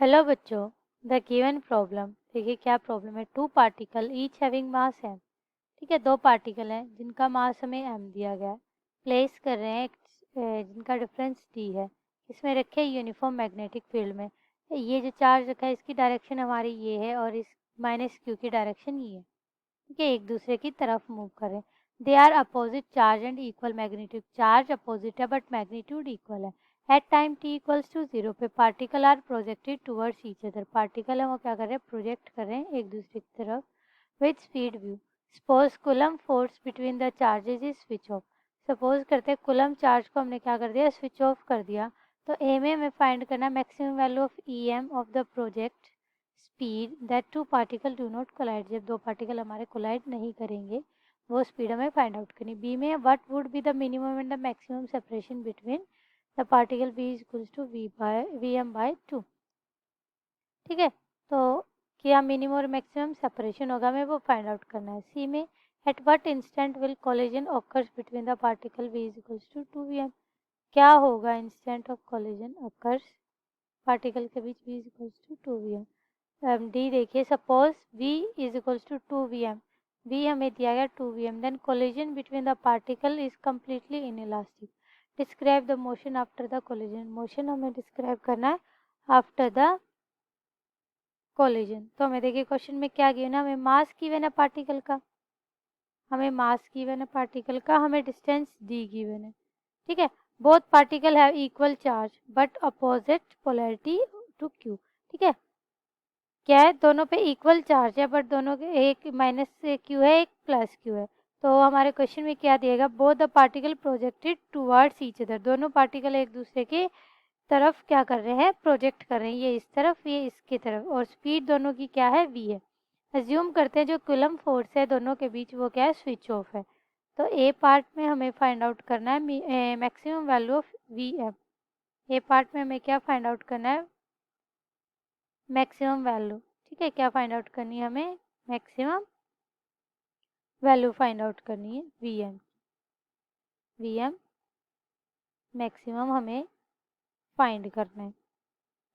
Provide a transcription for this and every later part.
Hello बच्चों, the given problem. देखिए क्या प्रॉब्लम है। Two particle each having mass m। ठीक है, दो पार्टिकल हैं जिनका मास हमें m दिया गया है। प्लेस कर रहे हैं जिनका डिफरेंस d है। इसमें रखे यूनिफॉर्म मैग्नेटिक फील्ड में। ये जो चार्ज रखा है इसकी डायरेक्शन हमारी ये है और इस माइनस q की डायरेक्शन ये है। ठीक है, एक दूसरे की तरफ मूव करें। They are opposite charge and equal magnitude. Charge opposite है बट मैग्नीट्यूड इक्वल है। At time t equals to 0 पे particle are projected towards each other. Particle है वो क्या कर रहे हैं, प्रोजेक्ट कर रहे हैं एक दूसरे की तरफ with speed view. Suppose coulomb force between the charges is switch off. Suppose करते हैं कुलम चार्ज को हमने क्या कर दिया, स्विच ऑफ कर दिया। तो ए में हमें फाइंड करना maximum value of E M of the project speed that two particle do not collide. जब दो पार्टिकल हमारे कोलाइड नहीं करेंगे वो स्पीड हमें फाइंड आउट करनी। बी में what would be the minimum and the maximum separation between the particle B is equals to V M by 2। ठीक है, तो क्या मिनिमम और मैक्सिमम सेपरेशन होगा हमें वो फाइंड आउट करना है। सी में at what instant will collision occurs between the particle B is equals to 2vm। क्या होगा instant of collision occurs particle के बीच B is equals to 2vm। D देखिए, suppose v is equals to 2vm। v हमें दिया गया 2vm। Then collision between the particle is completely inelastic. Describe the motion after the collision. Motion हमें describe करना है after the collision. तो हमें देखिए क्वेश्चन में क्या गिवन है, हमें मास गिवन है पार्टिकल का, हमें मास गिवन है पार्टिकल का, हमें डिस्टेंस डी गिवन है। ठीक है, both particle have equal charge but opposite polarity two Q. ठीक है, क्या है, दोनों पे इक्वल चार्ज है बट दोनों के एक माइनस क्यू है एक प्लस क्यू है। तो हमारे क्वेश्चन में क्या दिएगा, both the particle projected towards each other. दोनों पार्टिकल एक दूसरे के तरफ क्या कर रहे हैं, प्रोजेक्ट कर रहे हैं, ये इस तरफ ये इसकी तरफ, और स्पीड दोनों की क्या है, v है। अज्यूम करते हैं जो कूलम फोर्स है दोनों के बीच वो क्या है, स्विच ऑफ है। तो ए पार्ट में हमें फाइंड आउट करना है maximum value of V M. A part में हमें क्या फाइंड आउट करना है, मैक्सिमम वैल्यू। ठीक है, क्या फाइंड आउट करनी है हमें, मैक्सिमम वैल्यू फाइंड आउट करनी है वी एम मैक्सिमम हमें फाइंड करना है।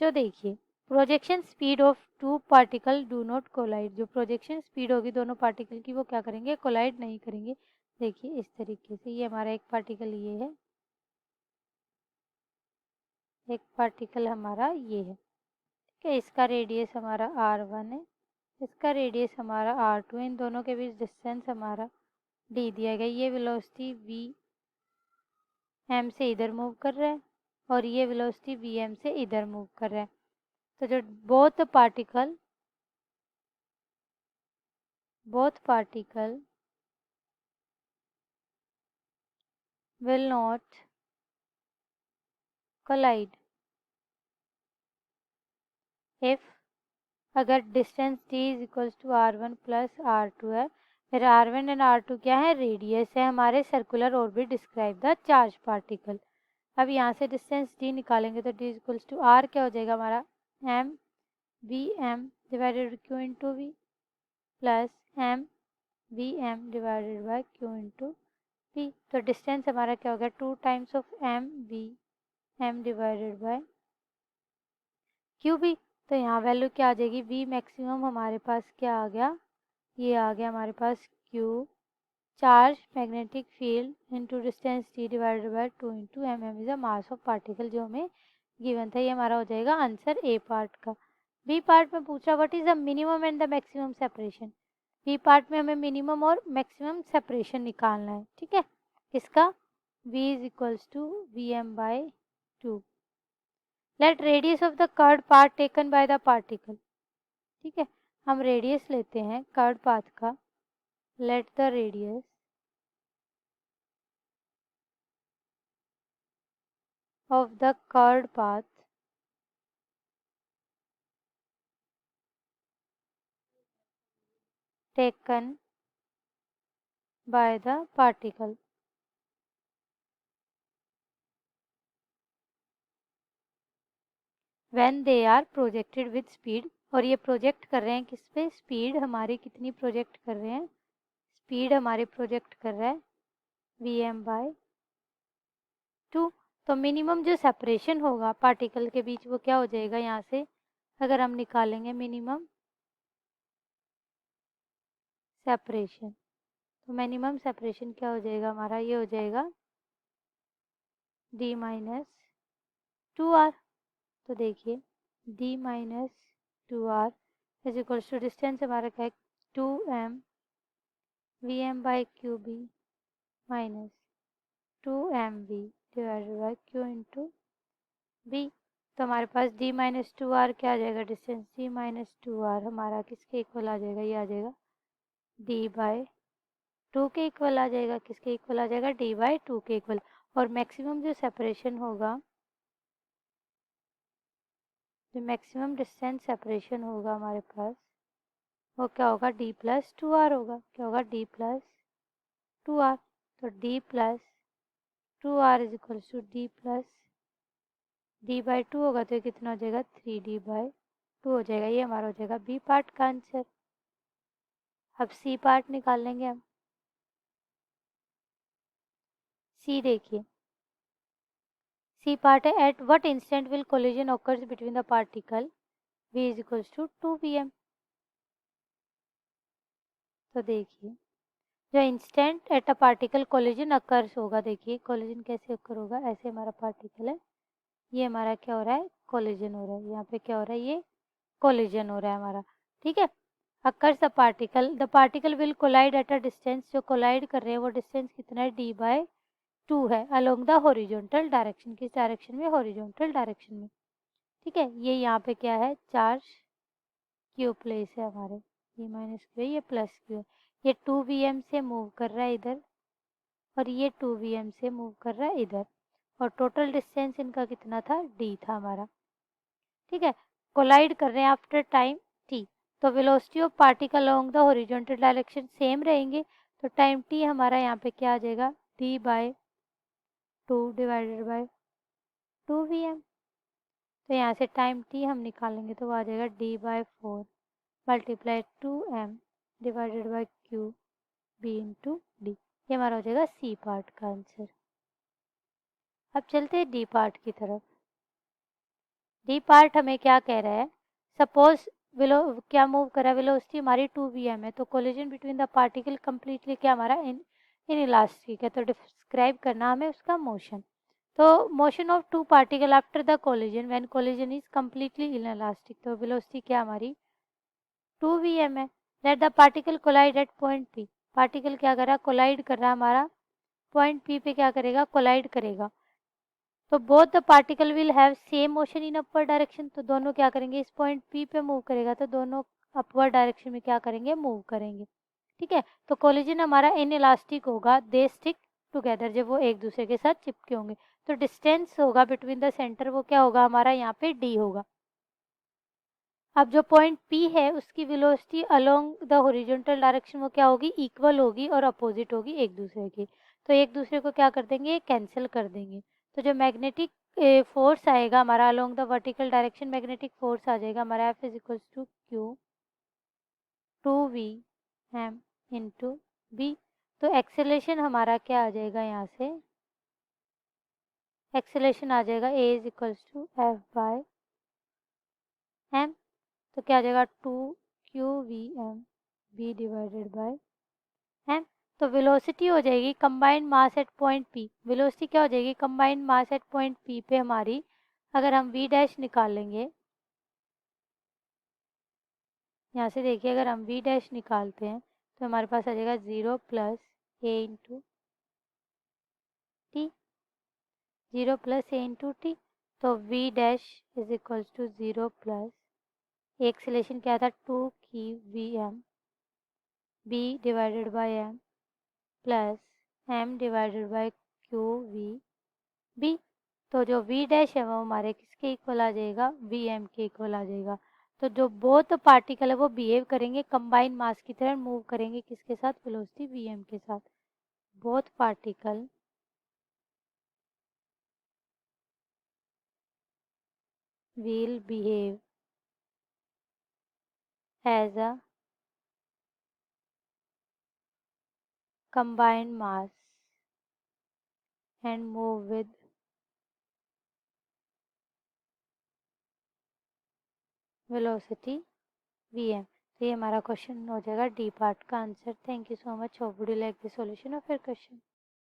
तो देखिए, projection speed of two particle do not collide. जो प्रोजेक्शन स्पीड होगी दोनों पार्टिकल की वो क्या करेंगे, कोलाइड नहीं करेंगे। देखिए इस तरीके से, ये हमारा एक पार्टिकल ये है, एक पार्टिकल हमारा ये है। ठीक है, इसका रेडियस हमारा r1 है, इसका रेडियस हमारा r2 है। इन दोनों के बीच डिस्टेंस हमारा d दिया गया। ये वेलोसिटी v m से इधर मूव कर रहा है और ये वेलोसिटी v m से इधर मूव कर रहा है। तो जो both particle will not collide if, अगर distance d is equals to r1 plus r2 है, फिर r1 एंड r2 क्या है, रेडियस है हमारे circular orbit describe the charge particle. अब यहाँ से डिस्टेंस d निकालेंगे तो d is equals to r क्या हो जाएगा हमारा, m v m divided q into V plus m v m divided by q into V. तो डिस्टेंस हमारा क्या हो गया, 2 times of m v m divided by Q भी। तो यहाँ वैल्यू क्या आ जाएगी, v मैक्सिमम हमारे पास क्या आ गया, ये आ गया हमारे पास q charge magnetic field into distance t divided by 2 into M M is the mass of particle, जो हमें गिवन था। ये हमारा हो जाएगा आंसर ए पार्ट का। बी पार्ट में पूछा what is the minimum and the maximum separation. B part में हमें मिनिमम और मैक्सिमम सेपरेशन निकालना है। ठीक है, इसका v is equals to V M by 2। Let radius of the curved path taken by the particle. ठीक है, हम रेडियस लेते हैं कर्ड पाथ का। Let the radius of the curved path taken by the particle when they are projected with speed. और ये project कर रहे हैं किस पे, स्पीड हमारी कितनी प्रोजेक्ट कर रहे हैं, स्पीड हमारी प्रोजेक्ट कर रहा है वी एम बाय 2। तो मिनिमम जो सेपरेशन होगा पार्टिकल के बीच वो क्या हो जाएगा, यहाँ से अगर हम निकालेंगे मिनिमम सेपरेशन, तो मिनिमम सेपरेशन क्या हो जाएगा हमारा, ये हो जाएगा d माइनस 2r। तो देखिए d minus 2r is equals to distance हमारा क्या है 2m vm by Q B minus 2mv divided by q into B. तो हमारे पास d माइनस 2r क्या आ जाएगा, डिस्टेंस d माइनस 2r हमारा किसके इक्वल आ जाएगा, ये आ जाएगा d बाय 2 के इक्वल आ जाएगा, किसके इक्वल आ जाएगा, d बाय 2 के इक्वल। और मैक्सिमम जो सेपरेशन होगा, जो मैक्सिमम डिस्टेंस सेपरेशन होगा हमारे पास, वो क्या होगा, d प्लस 2r होगा। क्या होगा, d प्लस 2r। तो d plus 2r is equal to d plus d by 2 होगा, तो ये कितना हो जाएगा 3d बाई 2 हो जाएगा। ये हमारा हो जाएगा बी पार्ट का आंसर। अब सी पार्ट निकाल लेंगे हम। सी देखिए, सी पार्ट है at what instant will collision occurs between the particle v is equals to 2pm। तो देखिए जो instant at a particle collision occurs होगा, देखिए कोलिजन कैसे अकर होगा, ऐसे हमारा पार्टिकल है, ये हमारा क्या हो रहा है, कोलिजन हो रहा है, यहाँ पे क्या हो रहा है, ये कोलिजन हो रहा है हमारा, ठीक है। Occurs the particle will collide at a distance, जो कोलाइड कर रहे हैं वो डिस्टेंस कितना है, d बाय 2 है, अलोंग द हॉरिजॉन्टल डायरेक्शन, किस डायरेक्शन में, हॉरिजॉन्टल डायरेक्शन में, ठीक है। ये यहाँ पे क्या है, चार्ज क्यू प्लेस है हमारे, ये माइनस क्यू है, ये प्लस क्यू है, ये 2vm से मूव कर रहा है इधर, और ये 2vm से मूव कर रहा है इधर, और टोटल डिस्टेंस इनका कितना था, d था हमारा, ठीक है। कोलाइड कर रहे हैं आफ्टर टाइम t, तो velocity of particle along the horizontal direction same रहेंगे, तो टाइम t हमारा यहाँ पे क्या आ जाएगा, d bye 2 divided by 2vm। तो यहाँ से टाइम t हम निकालेंगे तो वो आ जाएगा d by 4 multiply 2m divided by Q B into D. ये हमारा हो जाएगा सी पार्ट का आंसर। अब चलते हैं डी पार्ट की तरफ। डी पार्ट हमें क्या कह रहा है, सपोज विलो क्या मूव करा, वेलोसिटी हमारी 2vm है, तो collision between the particle completely क्या हमारा इन इलास्टिक है, तो डिस्क्राइब करना हमें उसका मोशन। तो motion of two particle after the collision when collision is completely elastic, तो वेलोसिटी क्या हमारी 2vm है। Let the particle collide at point P, particle क्या कर रहा है, कोलाइड कर रहा है हमारा पॉइंट पी पे, क्या करेगा, कोलाइड करेगा। तो both the particle will have same motion in upward direction, तो दोनों क्या करेंगे, इस पॉइंट पी पे मूव करेगा, तो दोनों अपवर्ड डायरेक्शन में क्या करेंगे, मूव करेंगे, ठीक है। तो कोलिजन हमारा इन इलास्टिक होगा, दे स्टिक टुगेदर, जब वो एक दूसरे के साथ चिपके होंगे, तो डिस्टेंस होगा बिटवीन द सेंटर, वो क्या होगा हमारा यहाँ पे d होगा। अब जो पॉइंट P है उसकी velocity along the horizontal direction वो क्या होगी, इक्वल होगी और अपोजिट होगी एक दूसरे की, तो एक दूसरे को क्या कर देंगे, कैंसिल कर देंगे। तो जो मैग्नेटिक फोर्स आएगा हमारा along the vertical direction, magnetic force आ जाएगा हमारा F is equal to Q 2vm into B. तो एक्सेलेशन हमारा क्या आ जाएगा, यहाँ से एक्सेलेशन आ जाएगा a is equal to F by M. तो क्या आ जाएगा 2qvm v divided by M. तो वेलोसिटी हो जाएगी combined mass at point P, velocity क्या हो जाएगी, combined mass at point P पे हमारी, अगर हम v डैश निकालेंगे, यहाँ से देखिए अगर हम v डैश निकालते हैं तो हमारे पास आ जाएगा 0 plus A into T, 0 plus A into T. तो v dash is equal to 0 plus acceleration क्या था 2 की V M B divided by M plus M divided by Q V B. तो जो वी डैश है वो हमारे किसके इक्वल आ जाएगा, वी एम के इक्वल आ जाएगा। तो जो बोथ पार्टिकल है वो बिहेव करेंगे कंबाइंड मास की तरह, मूव करेंगे किसके साथ, वेलोसिटी वी एम के साथ। Both particle will behave as a combined mass and move with velocity v m। Velocity vm। तो ये हमारा क्वेश्चन हो जाएगा डी पार्ट का answer. Thank you so much. Hope would you like the solution of your question.